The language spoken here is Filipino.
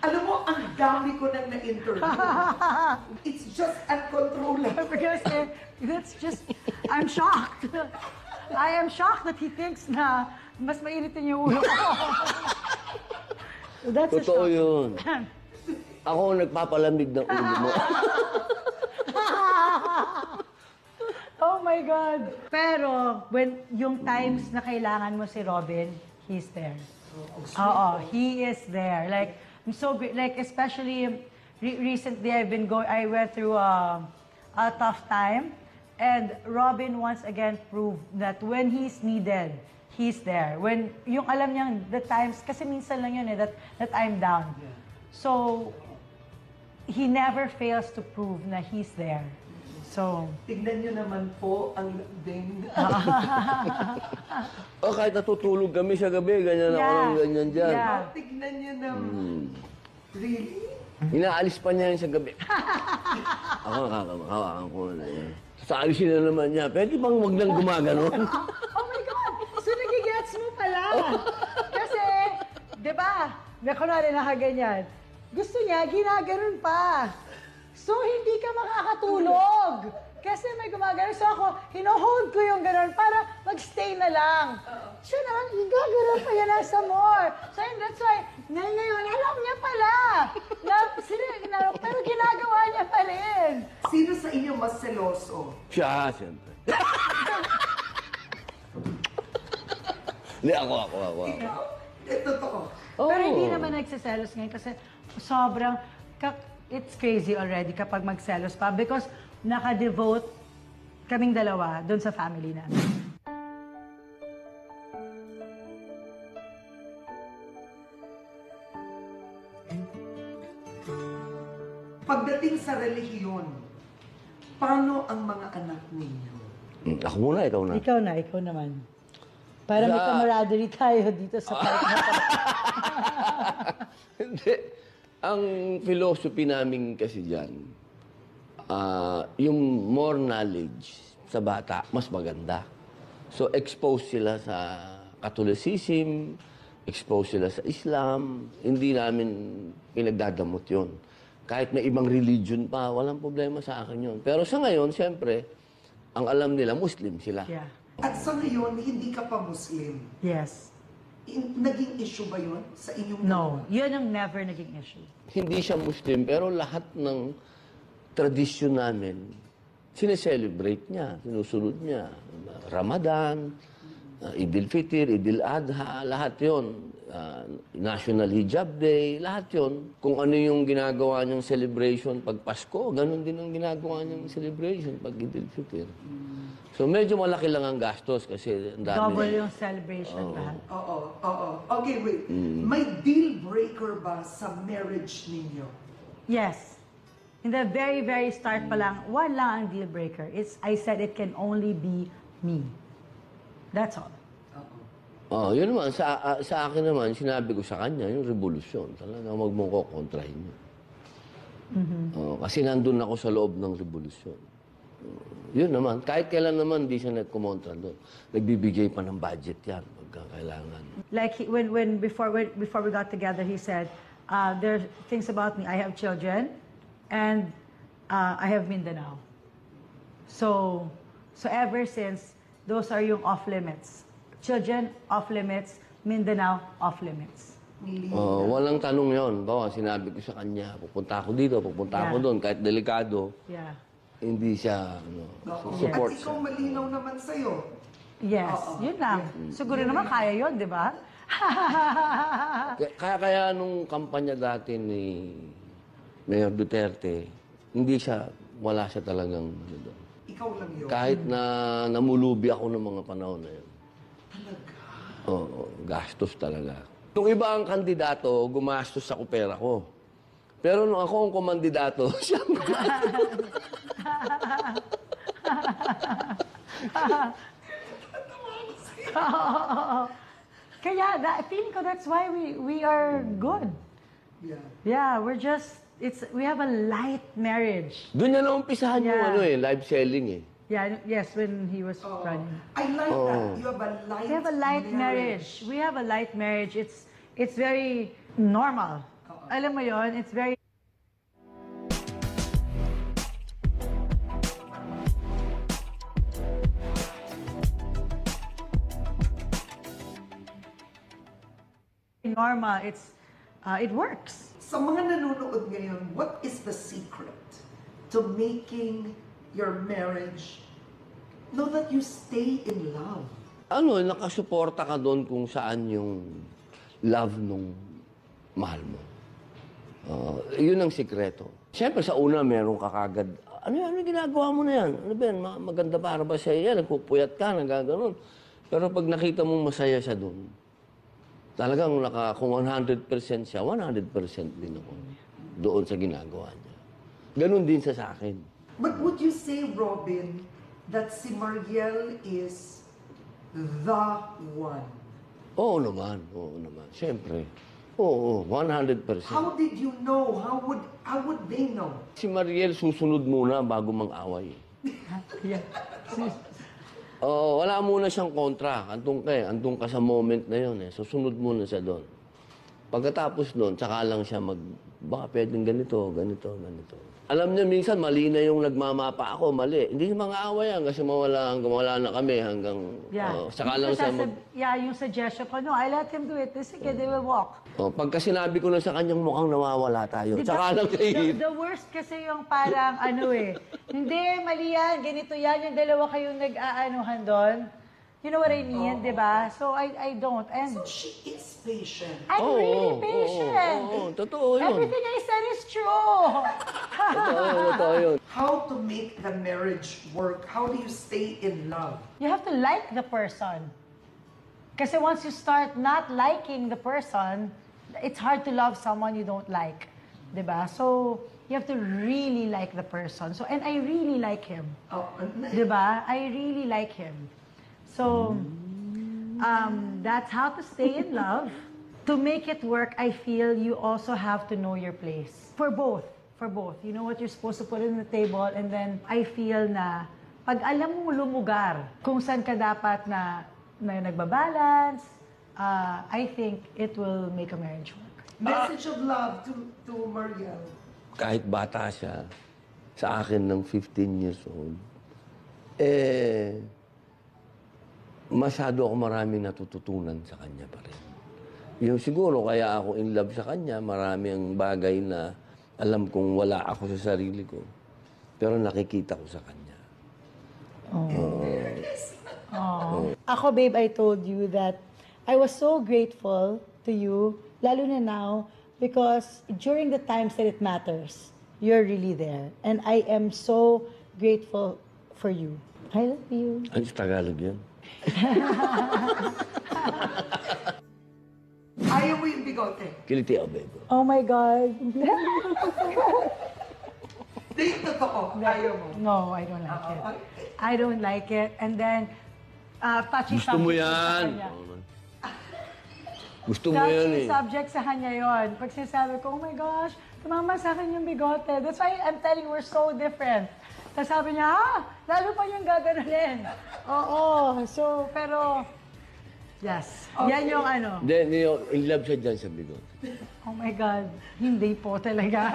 Alam mo, ang dami ko nang na-interview. It's just uncontrollable. Because that's just, I'm shocked. I am shocked that he thinks na mas mainitin yung ulo ko. That's a Totoo shock. yun. Ako ang nagpapalamig ng ulo mo. Oh my God! Pero, when yung times na kailangan mo si Robin, he's there. Oo, he is there. Like, I'm so great. Like, especially recently, I went through a tough time. And Robin once again proved that when he's needed, he's there. When, yung alam niya, the times, kasi minsan lang yun that I'm down. So, he never fails to prove na he's there. So, Tignan nyo naman po ang lambing. O kahit natutulog kami sa gabi, ganyan ako ng ganyan dyan. Yeah. Tignan nyo naman. Really? Inaalis pa niya yun sa gabi. Ako nakakahawakan ko na yan. Sa alisin na naman niya, pwede bang wag nang gumaganon? oh my God! So, nagigets mo pala. Kasi, di ba, may kunwari nakaganyan. Gusto niya, ginaganon pa. So, hindi ka makakatulog. Kasi may gumagano'n. So, ako, hino-hold ko yung gano'n para mag-stay na lang. Siya naman, gagano'n pa yan nasa more. So, that's why, ngayon, alam niya pala. Pero ginagawa niya pa rin. Sino sa inyo mas seloso? Siya, siyempre. Hindi, ako. Ikaw? Totoo. Pero hindi naman nagsiselos ngayon kasi sobrang, it's crazy already kapag magselos pa because naka-devote kaming dalawa doon sa family namin. Pagdating sa relihiyon, paano ang mga anak ninyo? Ako muna, ikaw na. Ikaw naman. Para may camaraderie tayo dito sa part na to. Hindi. Ang philosophy namin kasi dyan, yung more knowledge sa bata, mas maganda. So, expose sila sa Catholicism, expose sila sa Islam, hindi namin pinagdadamot yun. Kahit may ibang religion pa, walang problema sa akin yun. Pero sa ngayon, siyempre, ang alam nila, Muslim sila. Yeah. At sa ngayon, hindi ka pa Muslim. Yes. Naging issue ba yun sa inyong No. Yun ang never naging issue. Hindi siya Muslim, pero lahat ng tradisyon namin, sineselebrate niya, sinusunod niya. Ramadan, Idil Fitr, Idil Adha, lahat yon. National Hijab Day, lahat yon. Kung ano yung ginagawa niyang celebration pag Pasko, ganun din ang ginagawa niyang celebration pag Idil Fitr. So medyo malaki lang ang gastos kasi ang dami. Double yung celebration lahat. Oo. Okay, wait. May deal breaker ba sa marriage ninyo? Yes. In the very, very start pa lang, one lang ang deal breaker. I said it can only be me. That's all. Yun naman. Sa akin naman, sinabi ko sa kanya, yung revolusyon. Talaga, wag mong kukontrahin yun. Kasi nandun ako sa loob ng revolusyon. Yun naman. Kahit kailan naman, di siya nagkumontra doon. Nagbibigay pa ng budget yan pagka kailangan. Like before we got together, he said, there are things about me. I have children, and I have Mindanao. So ever since, those are yung off limits. Children off limits, Mindanao off limits. Walang tanong yon. Bawa, sinabi ko sa kanya, pupunta ako dito, pupunta ako doon, kahit delikado. Yeah. Hindi siya, support At ikaw malinaw naman sa'yo. Yes, yun lang. Siguro naman kaya yun, di ba? Kaya nung kampanya dati ni Mayor Duterte, wala siya talagang doon. Ikaw lang yun. Kahit na namulubi ako ng mga panahon na yun. Talaga? Oo, gastos talaga. Nung iba ang kandidato, gumastos ako pera ko. Pero nung ako ang kumandidato, siya ang gumastos. Kaya, feeling ko that's why we are good. Yeah. Yeah, we have a light marriage. Doon niya naumpisahan yung live selling eh. Yeah, yes, when he was running. I like that. You have a light We have a light marriage. We have a light marriage. it's very normal. Alam mo yon, it's very normal. It works. Sa mga nanonood ngayon, what is the secret to making your marriage know that you stay in love? Ano, nakasuporta ka doon kung saan yung love nung mahal mo. Yun ang sikreto. Siyempre, sa una, meron ka kagad, ano ginagawa mo na yan? Ano ba yan? Maganda para ba sa'yo yan? Nagpupuyat ka, nagaganon. Pero pag nakita mong masaya siya doon, talagang kung 100% siya, 100% din ako doon sa ginagawa niya. Ganon din sa akin. But would you say, Robin, that si Mariel is the one? Oo naman. Siyempre. Oo, 100%. How did you know? How would they know? Si Mariel susunod muna bago mang-away. yeah. Wala muna siyang kontra. Andun ka sa moment na yun. Susunod muna siya doon. Pagkatapos noon, tsaka lang siya baka pwedeng ganito. Alam niya minsan, mali na yung nagmamapa ako, mali. Hindi mga away yan kasi mawala na kami hanggang... saka lang siya yung suggestion ko, no, I let him do it. Sige, they will walk. Pagka sinabi ko na sa kanyang mukhang nawawala tayo, Diba, saka lang siya the worst kasi yung parang hindi, mali yan, ganito yan, yung dalawa kayong nag-aanuhan doon. You know what I mean, di ba? So I don't. And So she is patient. I'm really patient. Totoo yun. Everything I said is true. Totoo yun. How to make the marriage work? How do you stay in love? You have to like the person. Kasi once you start not liking the person, it's hard to love someone you don't like. Diba? So, you have to really like the person. So, and I really like him. Diba? I really like him. So, that's how to stay in love. To make it work, I feel you also have to know your place. For both. You know what you're supposed to put on the table, and then I feel na pag alam mo lumugar kung saan ka dapat na nagbabalance, I think it will make a marriage work. Message of love to Mariel. Kahit bata siya, sa akin ng 15 years old, masyado ako maraming natututunan sa kanya pa rin. Yung siguro, kaya ako in love sa kanya, marami ang bagay na alam kong wala ako sa sarili ko, pero nakikita ko sa kanya. Ako, babe, I told you that I was so grateful to you, lalo na now, because during the times that it matters, you're really there. And I am so grateful for you. I love you. Ano sa Tagalog yun? Ayaw mo yung bigote. Kiliti ako, babe. Oh my God. Date totoo. Ayaw mo. No, I don't like it. I don't like it. And then, touchy Gusto mo subject sa yan. kanya. Gusto mo yan Touchy eh. subject sa kanya yun. Pag sinasabi ko, oh my gosh, tumama sa akin yung bigote. That's why I'm telling you, we're so different. Tapos sabi niya, lalo pa niyang gaganunin. Oo. So, pero, yes. Yan yung ano. Then, in love siya dyan sa bigot. Oh my God. Hindi po talaga.